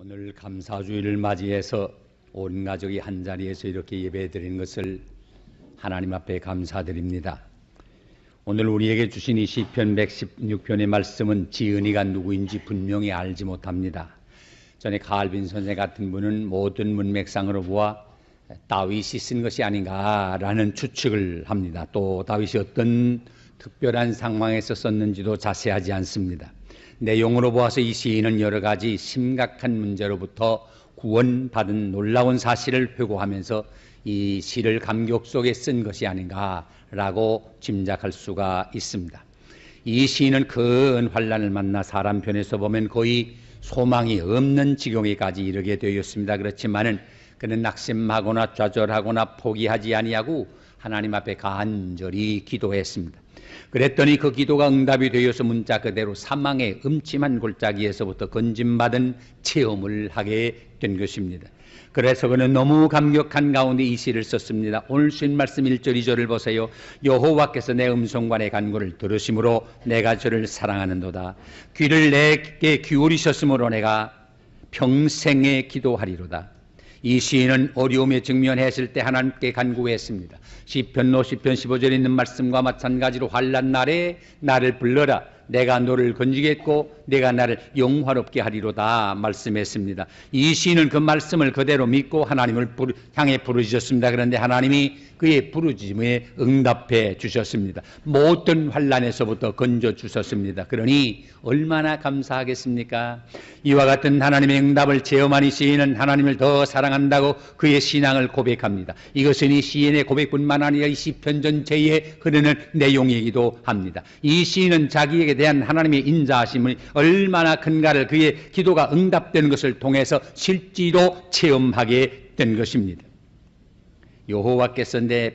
오늘 감사주일을 맞이해서 온 가족이 한자리에서 이렇게 예배드리는 것을 하나님 앞에 감사드립니다. 오늘 우리에게 주신 이 시편 116편의 말씀은 지은이가 누구인지 분명히 알지 못합니다. 전에 칼빈 선생 같은 분은 모든 문맥상으로 보아 다윗이 쓴 것이 아닌가라는 추측을 합니다. 또 다윗이 어떤 특별한 상황에서 썼는지도 자세하지 않습니다. 내용으로 보아서 이 시인은 여러 가지 심각한 문제로부터 구원받은 놀라운 사실을 회고하면서 이 시를 감격 속에 쓴 것이 아닌가라고 짐작할 수가 있습니다. 이 시인은 큰 환난을 만나 사람 편에서 보면 거의 소망이 없는 지경에까지 이르게 되었습니다. 그렇지만은 그는 낙심하거나 좌절하거나 포기하지 아니하고 하나님 앞에 간절히 기도했습니다. 그랬더니 그 기도가 응답이 되어서 문자 그대로 사망의 음침한 골짜기에서부터 건짐받은 체험을 하게 된 것입니다. 그래서 그는 너무 감격한 가운데 이 시를 썼습니다. 오늘 주신 말씀 1절 2절을 보세요. 여호와께서 내 음성과 내 간구를 들으심으로 내가 저를 사랑하는도다. 귀를 내게 기울이셨으므로 내가 평생에 기도하리로다. 이 시인은 어려움에 직면했을 때 하나님께 간구했습니다. 시편 50편 15절에 있는 말씀과 마찬가지로 환난 날에 나를 불러라. 내가 너를 건지겠고 내가 나를 영화롭게 하리로다 말씀했습니다. 이 시인은 그 말씀을 그대로 믿고 하나님을 향해 부르짖었습니다. 그런데 하나님이 그의 부르짖음에 응답해 주셨습니다. 모든 환난에서부터 건져 주셨습니다. 그러니 얼마나 감사하겠습니까? 이와 같은 하나님의 응답을 체험한 이 시인은 하나님을 더 사랑한다고 그의 신앙을 고백합니다. 이것은 이 시인의 고백뿐만 아니라 이 시편 전체에 흐르는 내용이기도 합니다. 이 시인은 자기에게 대한 하나님의 인자하심이 얼마나 큰가를 그의 기도가 응답되는 것을 통해서 실제로 체험하게 된 것입니다. 여호와께서 내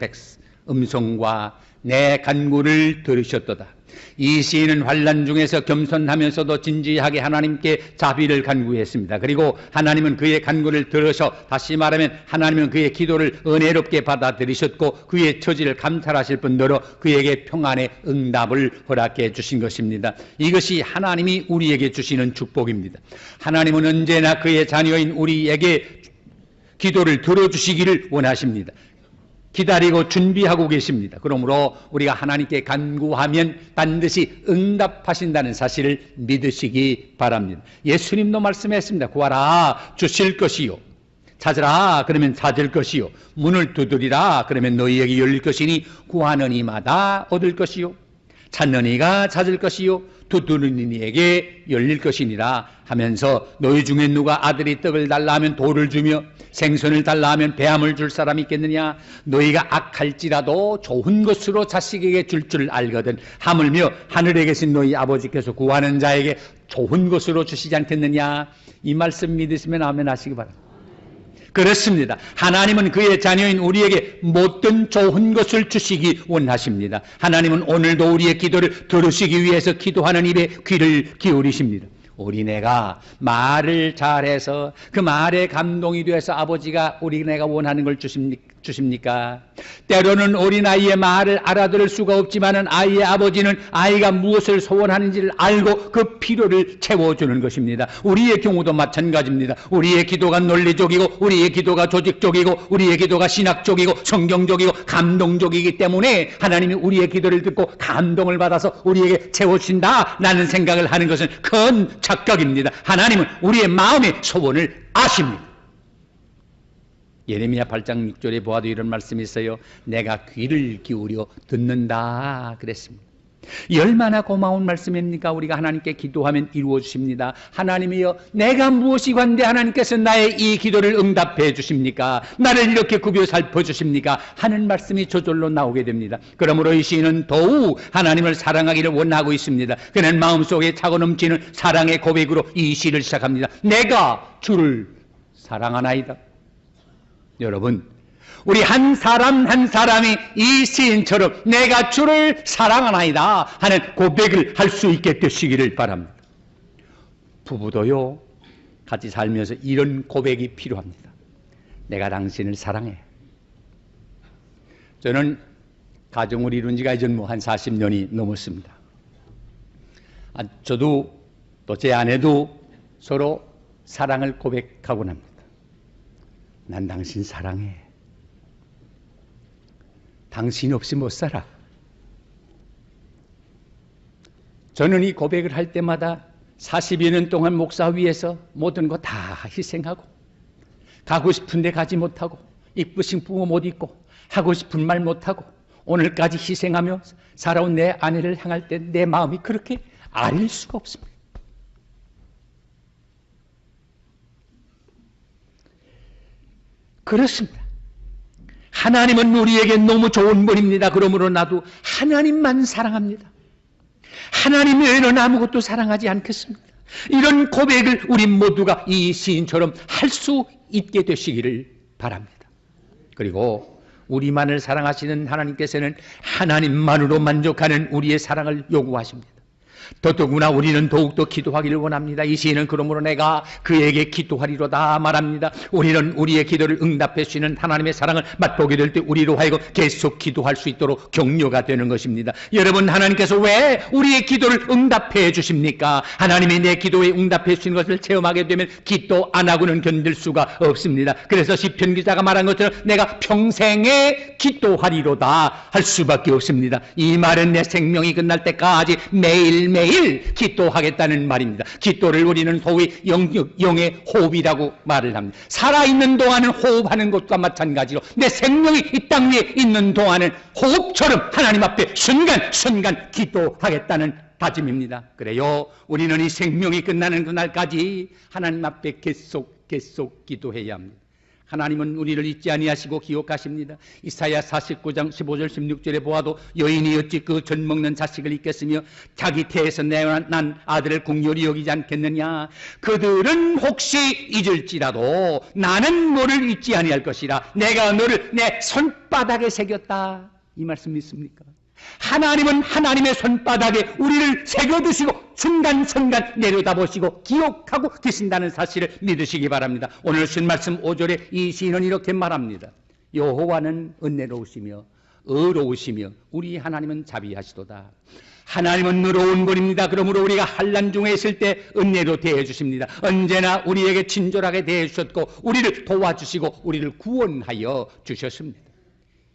음성과 내 간구를 들으셨도다. 이 시인은 환난 중에서 겸손하면서도 진지하게 하나님께 자비를 간구했습니다. 그리고 하나님은 그의 간구를 들으셔, 다시 말하면 하나님은 그의 기도를 은혜롭게 받아들이셨고 그의 처지를 감찰하실 뿐더러 그에게 평안의 응답을 허락해 주신 것입니다. 이것이 하나님이 우리에게 주시는 축복입니다. 하나님은 언제나 그의 자녀인 우리에게 기도를 들어주시기를 원하십니다. 기다리고 준비하고 계십니다. 그러므로 우리가 하나님께 간구하면 반드시 응답하신다는 사실을 믿으시기 바랍니다. 예수님도 말씀했습니다. 구하라 주실 것이요, 찾으라 그러면 찾을 것이요, 문을 두드리라 그러면 너희에게 열릴 것이니 구하는 이마다 얻을 것이요, 찾는 이가 찾을 것이요, 두드리는 이에게 열릴 것이니라 하면서 너희 중에 누가 아들이 떡을 달라 하면 돌을 주며 생선을 달라 하면 배암을 줄 사람이 있겠느냐? 너희가 악할지라도 좋은 것으로 자식에게 줄 줄 알거든 하물며 하늘에 계신 너희 아버지께서 구하는 자에게 좋은 것으로 주시지 않겠느냐? 이 말씀 믿으시면 아멘 하시기 바랍니다. 그렇습니다. 하나님은 그의 자녀인 우리에게 모든 좋은 것을 주시기 원하십니다. 하나님은 오늘도 우리의 기도를 들으시기 위해서 기도하는 입에 귀를 기울이십니다. 우리네가 말을 잘해서 그 말에 감동이 되어서 아버지가 우리네가 원하는 걸 주십니까? 때로는 어린아이의 말을 알아들을 수가 없지만은 아이의 아버지는 아이가 무엇을 소원하는지를 알고 그 필요를 채워주는 것입니다. 우리의 경우도 마찬가지입니다. 우리의 기도가 논리적이고 우리의 기도가 조직적이고 우리의 기도가 신학적이고 성경적이고 감동적이기 때문에 하나님이 우리의 기도를 듣고 감동을 받아서 우리에게 채워주신다라는 생각을 하는 것은 큰 착각입니다. 하나님은 우리의 마음의 소원을 아십니다. 예레미야 8장 6절에 보아도 이런 말씀이 있어요. 내가 귀를 기울여 듣는다 그랬습니다. 이 얼마나 고마운 말씀입니까? 우리가 하나님께 기도하면 이루어 주십니다. 하나님이여, 내가 무엇이 관대 하나님께서 나의 이 기도를 응답해 주십니까? 나를 이렇게 굽여 살펴 주십니까? 하는 말씀이 저절로 나오게 됩니다. 그러므로 이 시인은 더욱 하나님을 사랑하기를 원하고 있습니다. 그는 마음속에 차고 넘치는 사랑의 고백으로 이 시를 시작합니다. 내가 주를 사랑하나이다. 여러분, 우리 한 사람 한 사람이 이 시인처럼 내가 주를 사랑하나이다 하는 고백을 할 수 있게 되시기를 바랍니다. 부부도요, 같이 살면서 이런 고백이 필요합니다. 내가 당신을 사랑해. 저는 가정을 이룬 지가 이제 한 40년이 넘었습니다. 저도 또 제 아내도 서로 사랑을 고백하고 납니다. 난 당신 사랑해. 당신 없이 못 살아. 저는 이 고백을 할 때마다 40여 년 동안 목사 위에서 모든 거 다 희생하고 가고 싶은데 가지 못하고 입고 싶은 못 입고 하고 싶은 말 못하고 오늘까지 희생하며 살아온 내 아내를 향할 때 내 마음이 그렇게 아릴 수가 없습니다. 그렇습니다. 하나님은 우리에게 너무 좋은 분입니다. 그러므로 나도 하나님만 사랑합니다. 하나님 외에는 아무것도 사랑하지 않겠습니다. 이런 고백을 우리 모두가 이 시인처럼 할 수 있게 되시기를 바랍니다. 그리고 우리만을 사랑하시는 하나님께서는 하나님만으로 만족하는 우리의 사랑을 요구하십니다. 더더구나 우리는 더욱더 기도하기를 원합니다. 이 시인은 그러므로 내가 그에게 기도하리로다 말합니다. 우리는 우리의 기도를 응답해 주시는 하나님의 사랑을 맛보게 될 때 우리로 하여금 계속 기도할 수 있도록 격려가 되는 것입니다. 여러분, 하나님께서 왜 우리의 기도를 응답해 주십니까? 하나님이 내 기도에 응답해 주시는 것을 체험하게 되면 기도 안 하고는 견딜 수가 없습니다. 그래서 시편 기자가 말한 것처럼 내가 평생에 기도하리로다 할 수밖에 없습니다. 이 말은 내 생명이 끝날 때까지 매일매일 기도하겠다는 말입니다. 기도를 우리는 소위 영의 호흡이라고 말을 합니다. 살아있는 동안은 호흡하는 것과 마찬가지로 내 생명이 이 땅 위에 있는 동안은 호흡처럼 하나님 앞에 순간순간 기도하겠다는 다짐입니다. 그래요, 우리는 이 생명이 끝나는 그날까지 하나님 앞에 계속 기도해야 합니다. 하나님은 우리를 잊지 아니하시고 기억하십니다. 이사야 49장 15절 16절에 보아도 여인이 어찌 그 젖 먹는 자식을 잊겠으며 자기 태에서 난 아들을 궁휼히 여기지 않겠느냐. 그들은 혹시 잊을지라도 나는 너를 잊지 아니할 것이라. 내가 너를 내 손바닥에 새겼다. 이 말씀 믿습니까? 하나님은 하나님의 손바닥에 우리를 새겨두시고 순간순간 내려다보시고 기억하고 계신다는 사실을 믿으시기 바랍니다. 오늘 쓴 말씀 5절에 이 시인은 이렇게 말합니다. 여호와는 은혜로우시며 의로우시며 우리 하나님은 자비하시도다. 하나님은 의로운 분입니다. 그러므로 우리가 환난 중에 있을 때 은혜로 대해 주십니다. 언제나 우리에게 친절하게 대해 주셨고 우리를 도와주시고 우리를 구원하여 주셨습니다.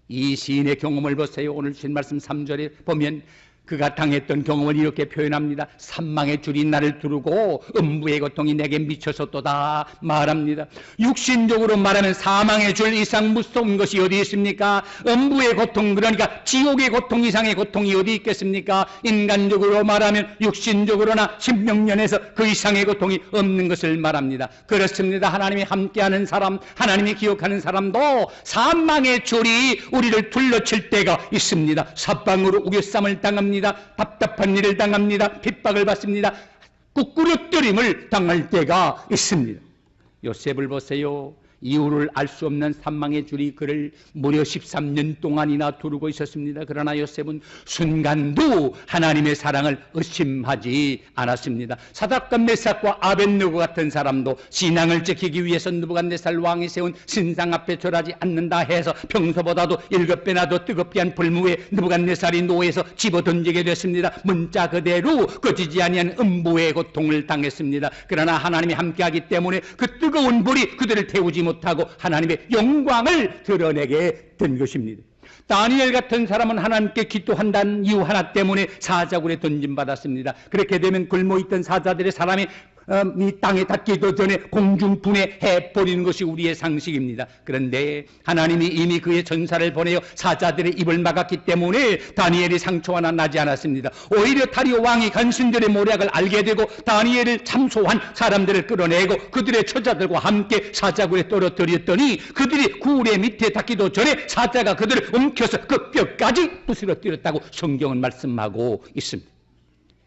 이 시인의 경험을 보세요. 오늘 주신 말씀 3절에 보면 그가 당했던 경험을 이렇게 표현합니다. 산망의 줄이 나를 두르고 음부의 고통이 내게 미쳤었도다 말합니다. 육신적으로 말하면 사망의 줄 이상 무서운 것이 어디 있습니까? 음부의 고통, 그러니까 지옥의 고통 이상의 고통이 어디 있겠습니까? 인간적으로 말하면 육신적으로나 심령면에서 그 이상의 고통이 없는 것을 말합니다. 그렇습니다. 하나님이 함께하는 사람, 하나님이 기억하는 사람도 사망의 줄이 우리를 둘러칠 때가 있습니다. 사방으로 우겨쌈을 당합니다. 답답한 일을 당합니다. 핍박을 받습니다. 꾸꾸려뜨림을 당할 때가 있습니다. 요셉을 보세요. 이유를 알 수 없는 산망의 줄이 그를 무려 13년 동안이나 두르고 있었습니다. 그러나 요셉은 순간도 하나님의 사랑을 의심하지 않았습니다. 사닥과 메삭과 아벳느고 같은 사람도 신앙을 지키기 위해서 느부갓네살 왕이 세운 신상 앞에 절하지 않는다 해서 평소보다도 7배나 더 뜨겁게 한 불무에 느부갓네살이 노예에서 집어던지게 됐습니다. 문자 그대로 꺼지지 아니한 음부의 고통을 당했습니다. 그러나 하나님이 함께하기 때문에 그 뜨거운 불이 그들을 태우지 못하고 하나님의 영광을 드러내게 된 것입니다. 다니엘 같은 사람은 하나님께 기도한다는 이유 하나 때문에 사자굴에 던짐받았습니다. 그렇게 되면 굶어있던 사자들의 사람이 이 땅에 닿기도 전에 공중분해해 버리는 것이 우리의 상식입니다. 그런데 하나님이 이미 그의 전사를 보내어 사자들의 입을 막았기 때문에 다니엘이 상처 하나 나지 않았습니다. 오히려 다리오 왕이 간신들의 모략을 알게 되고 다니엘을 참소한 사람들을 끌어내고 그들의 처자들과 함께 사자굴에 떨어뜨렸더니 그들이 구레 밑에 닿기도 전에 사자가 그들을 움켜서 그 뼈까지 부스러뜨렸다고 성경은 말씀하고 있습니다.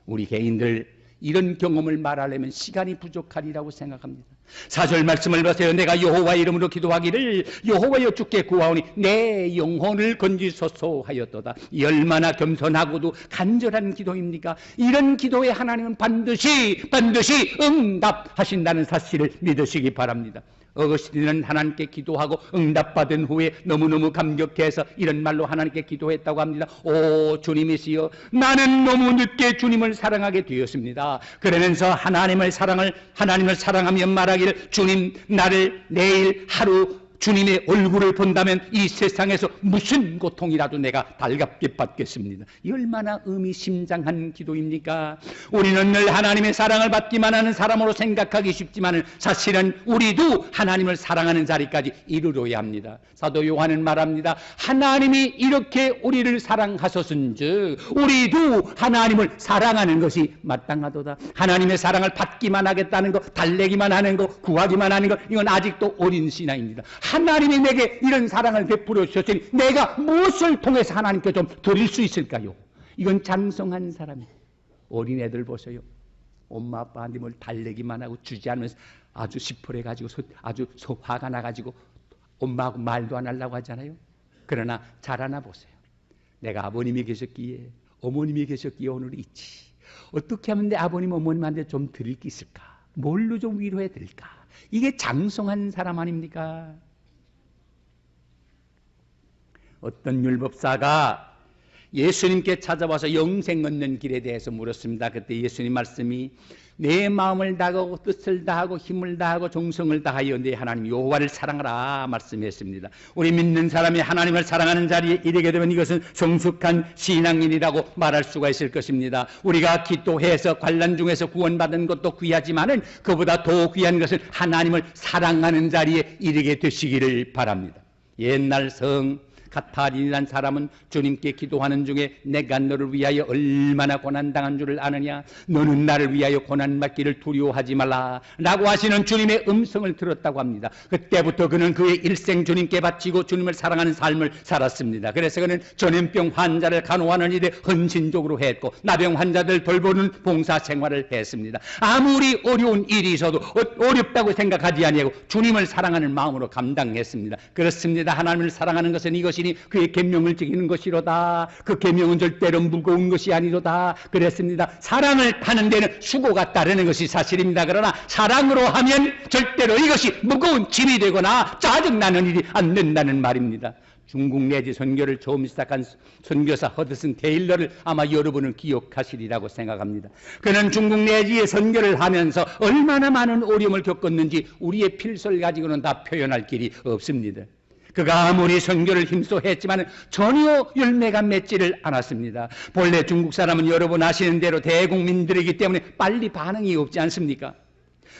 우리 개인들 이런 경험을 말하려면 시간이 부족하리라고 생각합니다. 4절 말씀을 보세요. 내가 여호와 이름으로 기도하기를 여호와여 주께 구하오니 내 영혼을 건지소서 하였도다. 이 얼마나 겸손하고도 간절한 기도입니까? 이런 기도에 하나님은 반드시 응답하신다는 사실을 믿으시기 바랍니다. 어거스틴은 하나님께 기도하고 응답받은 후에 너무너무 감격해서 이런 말로 하나님께 기도했다고 합니다. 오 주님이시여, 나는 너무 늦게 주님을 사랑하게 되었습니다. 그러면서 하나님을 사랑하며 말하기 생각하기를 주님 나를 내일 하루 주님의 얼굴을 본다면 이 세상에서 무슨 고통이라도 내가 달갑게 받겠습니다. 이 얼마나 의미심장한 기도입니까? 우리는 늘 하나님의 사랑을 받기만 하는 사람으로 생각하기 쉽지만 사실은 우리도 하나님을 사랑하는 자리까지 이르러야 합니다. 사도 요한은 말합니다. 하나님이 이렇게 우리를 사랑하셨은즉 우리도 하나님을 사랑하는 것이 마땅하도다. 하나님의 사랑을 받기만 하겠다는 것, 달래기만 하는 것, 구하기만 하는 것, 이건 아직도 어린 신앙입니다. 하나님이 내게 이런 사랑을 베풀어 주셨으니 내가 무엇을 통해서 하나님께 좀 드릴 수 있을까요? 이건 장성한 사람이에요. 어린애들 보세요. 엄마 아빠한테 뭘 달래기만 하고 주지 않으면서 아주 시퍼래가지고 아주 화가 나가지고 엄마하고 말도 안 하려고 하잖아요. 그러나 자라나 보세요. 내가 아버님이 계셨기에 어머님이 계셨기에 오늘 있지. 어떻게 하면 내 아버님 어머님한테 좀 드릴 게 있을까? 뭘로 좀 위로해 드릴까? 이게 장성한 사람 아닙니까? 어떤 율법사가 예수님께 찾아와서 영생 얻는 길에 대해서 물었습니다. 그때 예수님 말씀이 내 마음을 다하고 뜻을 다하고 힘을 다하고 정성을 다하여 내 하나님 여호와를 사랑하라 말씀했습니다. 우리 믿는 사람이 하나님을 사랑하는 자리에 이르게 되면 이것은 성숙한 신앙인이라고 말할 수가 있을 것입니다. 우리가 기도해서 관란 중에서 구원받은 것도 귀하지만은 그보다 더 귀한 것은 하나님을 사랑하는 자리에 이르게 되시기를 바랍니다. 옛날 성 가탈인이라는 사람은 주님께 기도하는 중에 내가 너를 위하여 얼마나 고난당한 줄을 아느냐, 너는 나를 위하여 고난받기를 두려워하지 말라 라고 하시는 주님의 음성을 들었다고 합니다. 그때부터 그는 그의 일생 주님께 바치고 주님을 사랑하는 삶을 살았습니다. 그래서 그는 전염병 환자를 간호하는 일에 헌신적으로 했고 나병 환자들 돌보는 봉사 생활을 했습니다. 아무리 어려운 일이 있어도 어렵다고 생각하지 아니하고 주님을 사랑하는 마음으로 감당했습니다. 그렇습니다. 하나님을 사랑하는 것은 이것이니 그의 계명을 지키는 것이로다. 그 계명은 절대로 무거운 것이 아니로다. 그랬습니다. 사랑을 하는 데는 수고가 따르는 것이 사실입니다. 그러나 사랑으로 하면 절대로 이것이 무거운 짐이 되거나 짜증나는 일이 안 된다는 말입니다. 중국 내지 선교를 처음 시작한 선교사 허드슨 테일러를 아마 여러분은 기억하시리라고 생각합니다. 그는 중국 내지의 선교를 하면서 얼마나 많은 어려움을 겪었는지 우리의 필설 가지고는 다 표현할 길이 없습니다. 그가 아무리 선교를 힘써 했지만 전혀 열매가 맺지를 않았습니다. 본래 중국 사람은 여러분 아시는 대로 대국민들이기 때문에 빨리 반응이 없지 않습니까?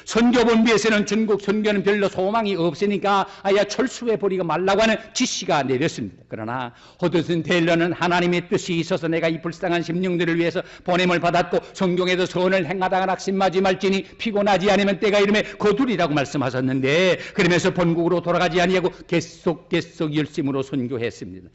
선교본부에서는 중국 선교는 별로 소망이 없으니까 아예 철수해버리고 말라고 하는 지시가 내렸습니다. 그러나 허드슨 테일러는 하나님의 뜻이 있어서 내가 이 불쌍한 심령들을 위해서 보냄을 받았고 성경에도 선을 행하다가 낙심하지 말지니 피곤하지 않으면 때가 이름에 거두리라고 말씀하셨는데 그러면서 본국으로 돌아가지 아니하고 계속 열심으로 선교했습니다.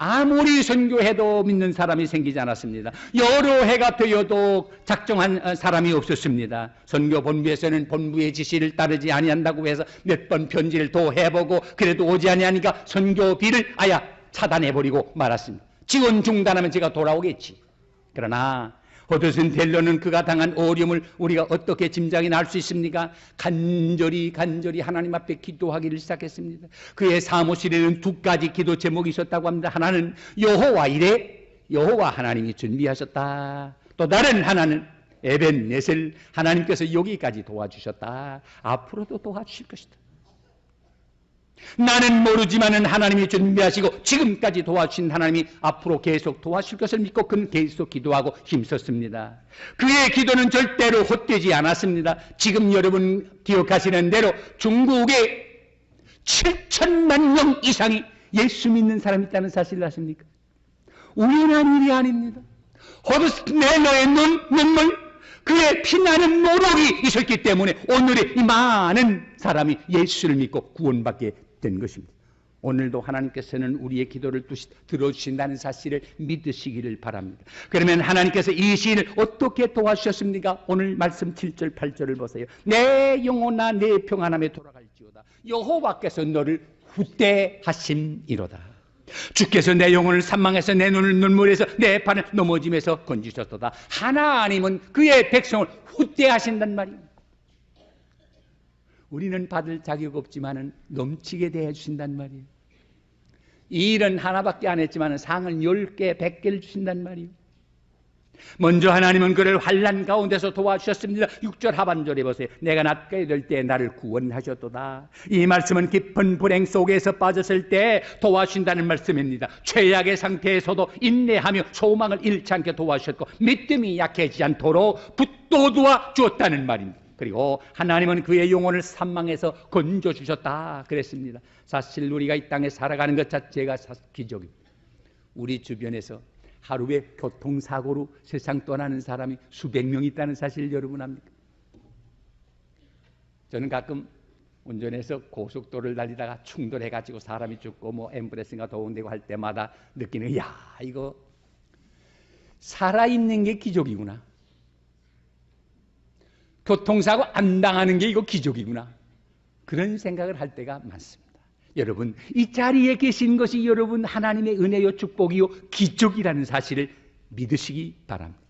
아무리 선교해도 믿는 사람이 생기지 않았습니다. 여러 해가 되어도 작정한 사람이 없었습니다. 선교본부에서는 본부의 지시를 따르지 아니한다고 해서 몇 번 편지를 더 해보고 그래도 오지 아니하니까 선교비를 아야 차단해버리고 말았습니다. 지원 중단하면 제가 돌아오겠지. 그러나 허드슨 텔러는 그가 당한 어려움을 우리가 어떻게 짐작이 날 수 있습니까? 간절히 하나님 앞에 기도하기를 시작했습니다. 그의 사무실에는 두 가지 기도 제목이 있었다고 합니다. 하나는 여호와 이레, 여호와 하나님이 준비하셨다. 또 다른 하나는 에벤네셀, 하나님께서 여기까지 도와주셨다. 앞으로도 도와주실 것이다. 나는 모르지만은 하나님이 준비하시고 지금까지 도와주신 하나님이 앞으로 계속 도와줄 것을 믿고 그는 계속 기도하고 힘썼습니다. 그의 기도는 절대로 헛되지 않았습니다. 지금 여러분 기억하시는 대로 중국에 7천만 명 이상이 예수 믿는 사람이 있다는 사실을 아십니까? 우연한 일이 아닙니다. 허드슨 텔러의 눈물, 그의 피나는 노력이 있었기 때문에 오늘의 이 많은 사람이 예수를 믿고 구원받게 된 것입니다. 오늘도 하나님께서는 우리의 기도를 들어주신다는 사실을 믿으시기를 바랍니다. 그러면 하나님께서 이 시인을 어떻게 도와주셨습니까? 오늘 말씀 7절 8절을 보세요. 내 영혼아 내 평안함에 돌아갈지어다. 여호와께서 너를 후대하심이로다. 주께서 내 영혼을 산망해서 내 눈을 눈물에서 내 발을 넘어짐에서 건지셨도다. 하나님은 그의 백성을 후대하신단 말이에요. 우리는 받을 자격 없지만은 넘치게 대해주신단 말이에요. 이 일은 하나밖에 안 했지만 상을 10개, 100개를 주신단 말이에요. 먼저 하나님은 그를 환난 가운데서 도와주셨습니다. 6절 하반절에 보세요. 내가 낫게 될 때 나를 구원하셨도다. 이 말씀은 깊은 불행 속에서 빠졌을 때 도와주신다는 말씀입니다. 최악의 상태에서도 인내하며 소망을 잃지 않게 도와주셨고 믿음이 약해지지 않도록 붙도도와 주었다는 말입니다. 그리고 하나님은 그의 영혼을 사망에서 건져주셨다 그랬습니다. 사실 우리가 이 땅에 살아가는 것 자체가 기적입니다. 우리 주변에서 하루에 교통사고로 세상 떠나는 사람이 수백 명 있다는 사실 여러분 압니까? 저는 가끔 운전해서 고속도로를 달리다가 충돌해가지고 사람이 죽고 뭐 앰뷸런스가 도운되고 할 때마다 느끼는, 야, 이거 살아있는 게 기적이구나. 교통사고 안 당하는 게 이거 기적이구나. 그런 생각을 할 때가 많습니다. 여러분, 이 자리에 계신 것이 여러분 하나님의 은혜요 축복이요 기적이라는 사실을 믿으시기 바랍니다.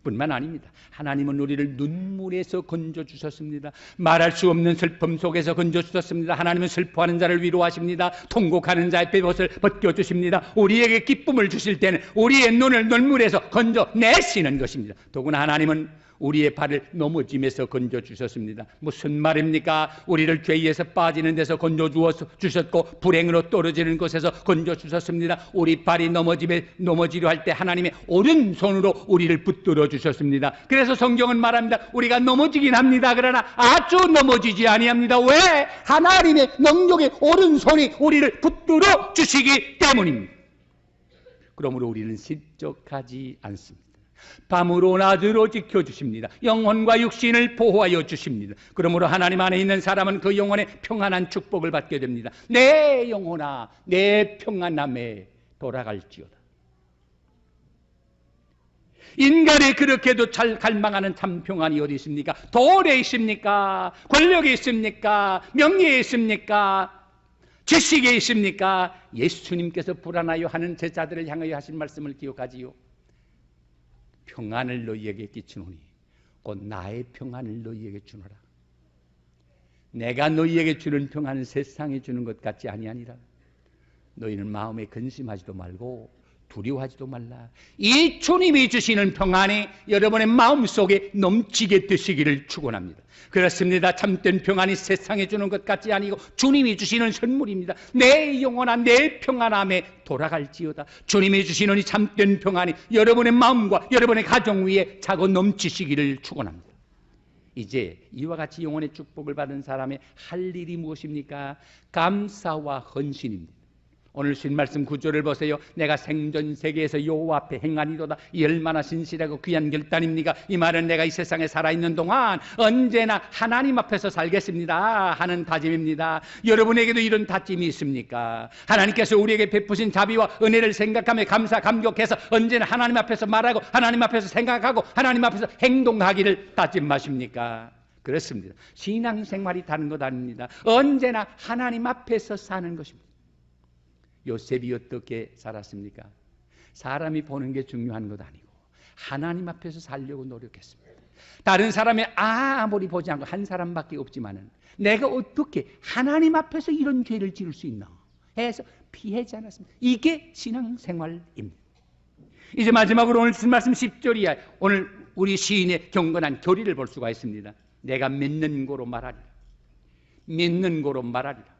뿐만 아닙니다. 하나님은 우리를 눈물에서 건져주셨습니다. 말할 수 없는 슬픔 속에서 건져주셨습니다. 하나님은 슬퍼하는 자를 위로하십니다. 통곡하는 자의 돛을 벗겨주십니다. 우리에게 기쁨을 주실 때는 우리의 눈을 눈물에서 건져내시는 것입니다. 더구나 하나님은 우리의 발을 넘어짐에서 건져주셨습니다. 무슨 말입니까? 우리를 죄에서 빠지는 데서 건져주셨고 불행으로 떨어지는 곳에서 건져주셨습니다. 우리 발이 넘어지려 할 때 하나님의 오른손으로 우리를 붙들어 주셨습니다. 그래서 성경은 말합니다. 우리가 넘어지긴 합니다. 그러나 아주 넘어지지 아니합니다. 왜? 하나님의 능력의 오른손이 우리를 붙들어 주시기 때문입니다. 그러므로 우리는 실족하지 않습니다. 밤으로 낮으로 지켜주십니다. 영혼과 육신을 보호하여 주십니다. 그러므로 하나님 안에 있는 사람은 그 영혼의 평안한 축복을 받게 됩니다. 내 영혼아, 내 평안함에 돌아갈지어다. 인간이 그렇게도 잘 갈망하는 참 평안이 어디 있습니까? 돈에 있습니까? 권력에 있습니까? 명예에 있습니까? 지식에 있습니까? 예수님께서 불안하여 하는 제자들을 향하여 하신 말씀을 기억하지요. 평안을 너희에게 끼치노니 곧 나의 평안을 너희에게 주노라. 내가 너희에게 주는 평안은 세상에 주는 것 같지 아니하니라. 너희는 마음에 근심하지도 말고 두려워하지도 말라. 이 주님이 주시는 평안이 여러분의 마음속에 넘치게 되시기를 축원합니다. 그렇습니다. 참된 평안이 세상에 주는 것 같지 아니고 주님이 주시는 선물입니다. 내 영혼아, 내 평안함에 돌아갈지어다. 주님이 주시는 이 참된 평안이 여러분의 마음과 여러분의 가정 위에 차고 넘치시기를 축원합니다. 이제 이와 같이 영혼의 축복을 받은 사람의 할 일이 무엇입니까? 감사와 헌신입니다. 오늘 신 말씀 9절을 보세요. 내가 생전 세계에서 여호와 앞에 행하니로다. 이 얼마나 신실하고 귀한 결단입니까? 이 말은 내가 이 세상에 살아있는 동안 언제나 하나님 앞에서 살겠습니다 하는 다짐입니다. 여러분에게도 이런 다짐이 있습니까? 하나님께서 우리에게 베푸신 자비와 은혜를 생각하며 감사 감격해서 언제나 하나님 앞에서 말하고 하나님 앞에서 생각하고 하나님 앞에서 행동하기를 다짐하십니까? 그렇습니다. 신앙생활이 다른 것 아닙니다. 언제나 하나님 앞에서 사는 것입니다. 요셉이 어떻게 살았습니까? 사람이 보는 게 중요한 것 아니고 하나님 앞에서 살려고 노력했습니다. 다른 사람이 아무리 보지 않고 한 사람밖에 없지만은 내가 어떻게 하나님 앞에서 이런 죄를 지을 수 있나 해서 피하지 않았습니다. 이게 신앙생활입니다. 이제 마지막으로 오늘 말씀 10절이야. 오늘 우리 시인의 경건한 교리를 볼 수가 있습니다. 내가 믿는 고로 말하리라. 믿는 고로 말하리라.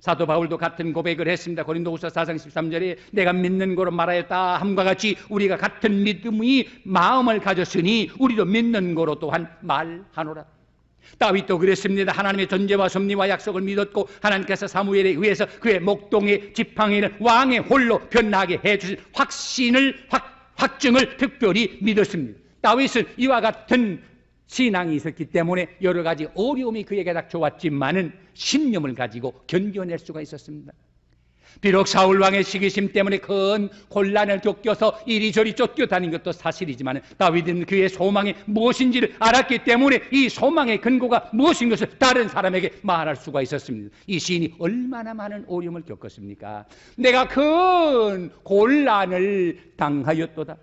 사도 바울도 같은 고백을 했습니다. 고린도후서 4장 13절에 내가 믿는 거로 말하였다 함과 같이 우리가 같은 믿음의 마음을 가졌으니 우리도 믿는 거로 또한 말하노라. 다윗도 그랬습니다. 하나님의 존재와 섭리와 약속을 믿었고 하나님께서 사무엘에 의해서 그의 목동의 지팡이를 왕의 홀로 변하게 해주신 확증을 특별히 믿었습니다. 다윗은 이와 같은 신앙이 있었기 때문에 여러 가지 어려움이 그에게 닥쳐왔지만은 신념을 가지고 견뎌낼 수가 있었습니다. 비록 사울왕의 시기심 때문에 큰 곤란을 겪어서 이리저리 쫓겨다닌 것도 사실이지만 다윗은 그의 소망이 무엇인지를 알았기 때문에 이 소망의 근거가 무엇인 것을 다른 사람에게 말할 수가 있었습니다. 이 시인이 얼마나 많은 어려움을 겪었습니까? 내가 큰 곤란을 당하였도다.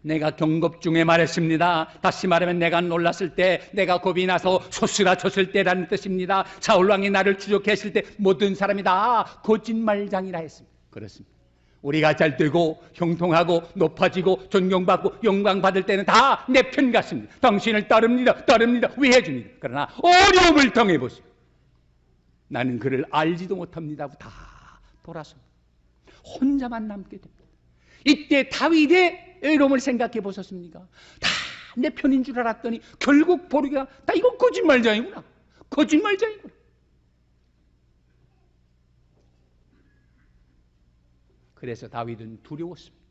내가 경급 중에 말했습니다. 다시 말하면 내가 놀랐을 때, 내가 겁이 나서 소스라쳤을 때라는 뜻입니다. 사울왕이 나를 추적했을 때 모든 사람이 다 거짓말장이라 했습니다. 그렇습니다. 우리가 잘 되고 형통하고 높아지고 존경받고 영광받을 때는 다 내 편 같습니다. 당신을 따릅니다. 위해줍니다. 그러나 어려움을 당해보세요. 나는 그를 알지도 못합니다 하고 다 돌아서 혼자만 남게 됩니다. 이때 다윗의 어려움을 생각해 보셨습니까? 다 내 편인 줄 알았더니 결국 보니까 다 이거 거짓말쟁이구나. 그래서 다윗은 두려웠습니다.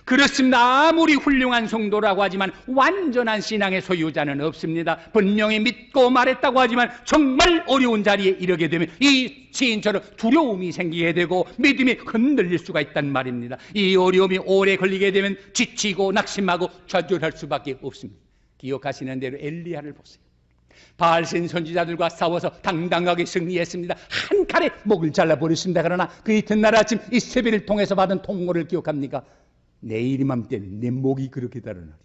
그렇습니다. 아무리 훌륭한 성도라고 하지만 완전한 신앙의 소유자는 없습니다. 분명히 믿고 말했다고 하지만 정말 어려운 자리에 이르게 되면 이 시인처럼 두려움이 생기게 되고 믿음이 흔들릴 수가 있단 말입니다. 이 어려움이 오래 걸리게 되면 지치고 낙심하고 좌절할 수밖에 없습니다. 기억하시는 대로 엘리야를 보세요. 바알신 선지자들과 싸워서 당당하게 승리했습니다. 한 칼에 목을 잘라버렸습니다. 그러나 그 이튿날 아침 이세벨을 통해서 받은 통보를 기억합니까? 내일 이맘때는 내 목이 그렇게 달아나리라.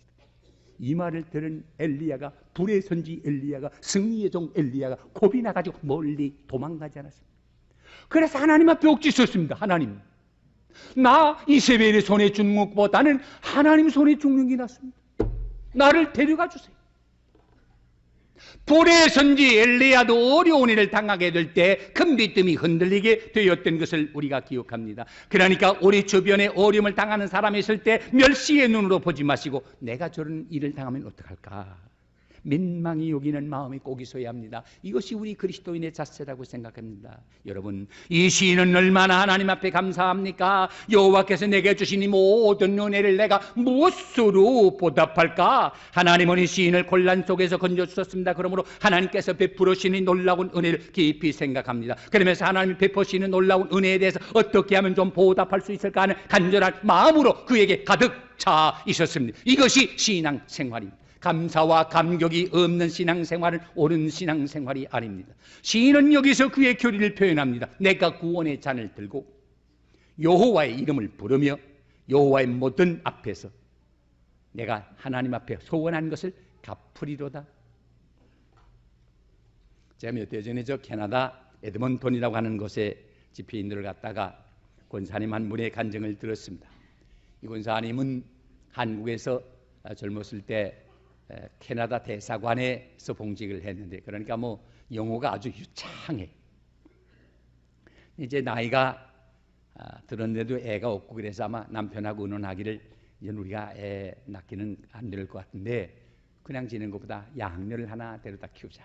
이 말을 들은 엘리야가, 불의 선지 엘리야가, 승리의 종 엘리야가 겁이 나가지고 멀리 도망가지 않았습니다. 그래서 하나님 앞에 옥짓었습니다. 하나님, 나 이세벨의 손에 죽는 것보다는 하나님 손에 죽는 게 낫습니다. 나를 데려가 주세요. 불의 선지 엘리야도 어려운 일을 당하게 될 때 큰 믿음이 흔들리게 되었던 것을 우리가 기억합니다. 그러니까 우리 주변에 어려움을 당하는 사람이 있을 때 멸시의 눈으로 보지 마시고 내가 저런 일을 당하면 어떡할까? 민망히 여기는 마음이 꼭 있어야 합니다. 이것이 우리 그리스도인의 자세라고 생각합니다. 여러분, 이 시인은 얼마나 하나님 앞에 감사합니까? 여호와께서 내게 주신 이 모든 은혜를 내가 무엇으로 보답할까? 하나님은 이 시인을 곤란 속에서 건져주셨습니다. 그러므로 하나님께서 베풀으신 이 놀라운 은혜를 깊이 생각합니다. 그러면서 하나님이 베푸시는 놀라운 은혜에 대해서 어떻게 하면 좀 보답할 수 있을까 하는 간절한 마음으로 그에게 가득 차 있었습니다. 이것이 신앙 생활입니다. 감사와 감격이 없는 신앙생활은 옳은 신앙생활이 아닙니다. 시인은 여기서 그의 교리를 표현합니다. 내가 구원의 잔을 들고 여호와의 이름을 부르며 여호와의 모든 앞에서 내가 하나님 앞에 소원한 것을 갚으리로다. 제가 몇 해 전에 저 캐나다 에드먼톤이라고 하는 곳에 집회인들을 갖다가 권사님 한 분의 간증을 들었습니다. 이 권사님은 한국에서 젊었을 때 캐나다 대사관에서 봉직을 했는데, 그러니까 뭐 영어가 아주 유창해. 이제 나이가 들었는데도 애가 없고 그래서 아마 남편하고 의논하기를 이제 우리가 애 낳기는 안 될 것 같은데 그냥 지는 것보다 양녀를 하나 데려다 키우자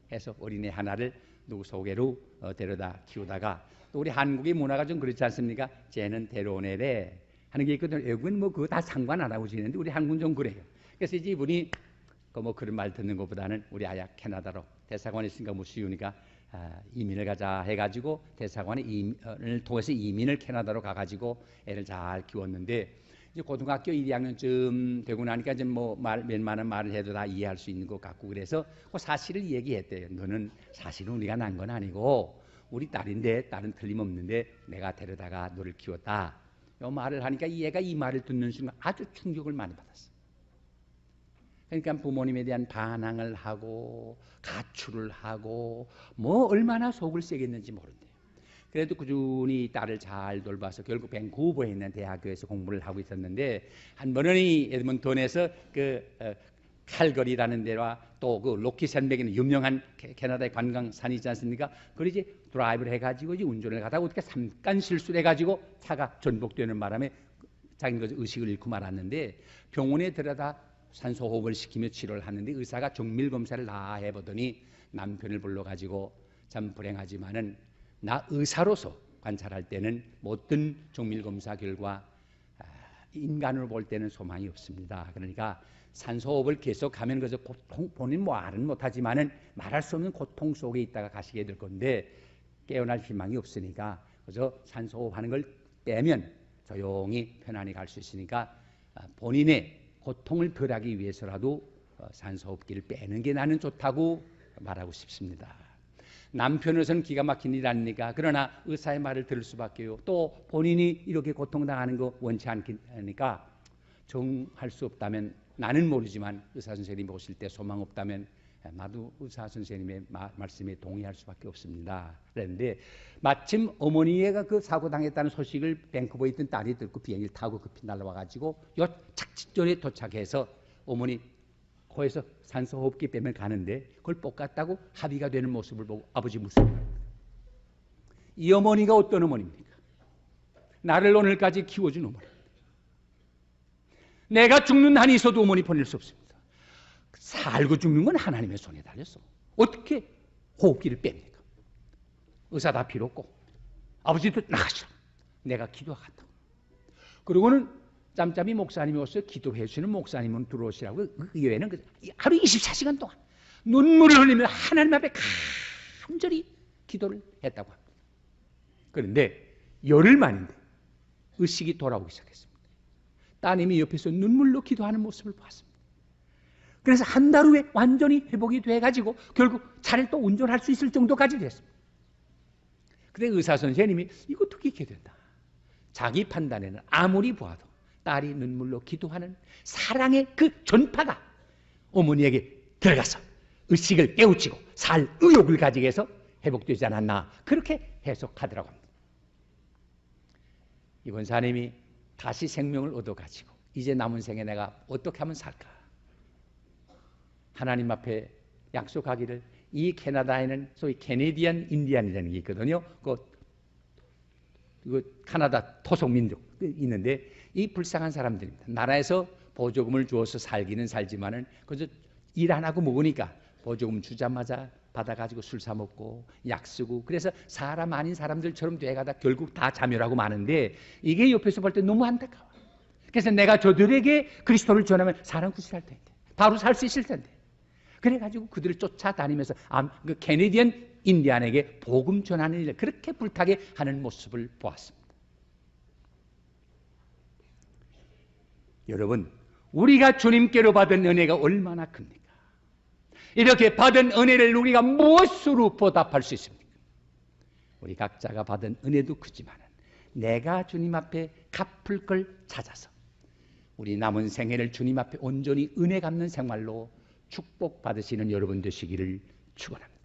해서 어린애 하나를 누구 소개로 데려다 키우다가, 또 우리 한국의 문화가 좀 그렇지 않습니까? 쟤는 데려온 애래 하는 게 있거든요. 외국은 뭐 그거 다 상관 안 하고 지내는데 우리 한국은 좀 그래요. 그래서 이제 이분이 뭐 그런 말 듣는 것보다는 우리 아야 캐나다로 대사관에 있으니까 뭐 쉬우니까 이민을 가자 해가지고 대사관에 이민을 통해서 이민을 캐나다로 가가지고 애를 잘 키웠는데, 이제 고등학교 1, 2학년쯤 되고 나니까 이제 뭐 웬만한 말을 해도 다 이해할 수 있는 것 같고 그래서 그 사실을 얘기했대요. 너는 사실은 우리가 난 건 아니고 우리 딸인데, 딸은 틀림없는데 내가 데려다가 너를 키웠다. 이 말을 하니까 이 애가 이 말을 듣는 순간 아주 충격을 많이 받았어. 그러니까 부모님에 대한 반항을 하고 가출을 하고 뭐 얼마나 속을 새겼는지 모른대요. 그래도 꾸준히 딸을 잘 돌봐서 결국 밴쿠버에 있는 대학교에서 공부를 하고 있었는데, 한 번은 이 에드먼톤에서 칼거리라는 데와 또 그 로키산맥에는 유명한 캐나다의 관광산이 있지 않습니까? 그걸 이제 드라이브를 해가지고 이제 운전을 가다가 어떻게 잠깐 실수를 해가지고 차가 전복되는 바람에 자기는 의식을 잃고 말았는데, 병원에 들여다 산소호흡을 시키며 치료를 하는데 의사가 정밀 검사를 다 해보더니 남편을 불러가지고 참 불행하지만은 나 의사로서 관찰할 때는 모든 정밀 검사 결과 인간으로 볼 때는 소망이 없습니다. 그러니까 산소호흡을 계속하면 그저 고통, 본인 말은 못하지만은 말할 수 없는 고통 속에 있다가 가시게 될 건데 깨어날 희망이 없으니까 그저 산소호흡하는 걸 빼면 조용히 편안히 갈 수 있으니까 본인의 고통을 덜하기 위해서라도 산소호흡기를 빼는 게 나는 좋다고 말하고 싶습니다. 남편으로서는 기가 막힌 일 아닙니까? 그러나 의사의 말을 들을 수밖에요. 또 본인이 이렇게 고통당하는 거 원치 않으니까 정할 수 없다면, 나는 모르지만 의사 선생님이 오실 때 소망 없다면 나도 의사 선생님의 말씀에 동의할 수밖에 없습니다. 그런데 마침 어머니가 그 사고 당했다는 소식을 밴쿠버에 있던 딸이 듣고 비행기를 타고 급히 날아와가지고 요 착지점에 도착해서 어머니 코에서 산소 호흡기 빼면 가는데 그걸 뽑았다고 합의가 되는 모습을 보고 아버지 무서워요. 이 어머니가 어떤 어머니입니까? 나를 오늘까지 키워준 어머니. 내가 죽는 한이 있어도 어머니 보낼 수 없습니다. 살고 죽는 건 하나님의 손에 달렸어. 어떻게 호흡기를 뺍니까? 의사 다 필요 없고 아버지도 나가시라. 내가 기도하겠다고. 그러고는 짬짬이 목사님이 오셔서 기도해 주시는 목사님은 들어오시라고 그 이외에는 하루 24시간 동안 눈물을 흘리며 하나님 앞에 간절히 기도를 했다고 합니다. 그런데 열흘 만인데 의식이 돌아오기 시작했습니다. 따님이 옆에서 눈물로 기도하는 모습을 보았습니다. 그래서 한 달 후에 완전히 회복이 돼가지고 결국 차를 또 운전할 수 있을 정도까지 됐습니다. 그런데 의사 선생님이 이거 어떻게 이렇게 된다. 자기 판단에는 아무리 보아도 딸이 눈물로 기도하는 사랑의 그 전파가 어머니에게 들어가서 의식을 깨우치고 살 의욕을 가지게 해서 회복되지 않았나 그렇게 해석하더라고 합니다. 이 권사님이 다시 생명을 얻어가지고 이제 남은 생에 내가 어떻게 하면 살까? 하나님 앞에 약속하기를 이 캐나다에는 소위 캐네디안 인디안이라는 게 있거든요. 그 카나다 토속민족 있는데 이 불쌍한 사람들입니다. 나라에서 보조금을 주어서 살기는 살지만은 그저 일 안 하고 먹으니까 보조금 주자마자 받아가지고 술 사 먹고 약 쓰고 그래서 사람 아닌 사람들처럼 돼가다 결국 다 자멸하고 마는데 이게 옆에서 볼 때 너무 안타까워. 그래서 내가 저들에게 그리스도를 전하면 사람 구실할 텐데 바로 살 수 있을 텐데 그래가지고 그들을 쫓아다니면서 그 캐네디언 인디안에게 복음 전하는 일을 그렇게 불타게 하는 모습을 보았습니다. 여러분, 우리가 주님께로 받은 은혜가 얼마나 큽니까? 이렇게 받은 은혜를 우리가 무엇으로 보답할 수 있습니까? 우리 각자가 받은 은혜도 크지만 내가 주님 앞에 갚을 걸 찾아서 우리 남은 생애를 주님 앞에 온전히 은혜 갚는 생활로 축복받으시는 여러분 되시기를 축원합니다.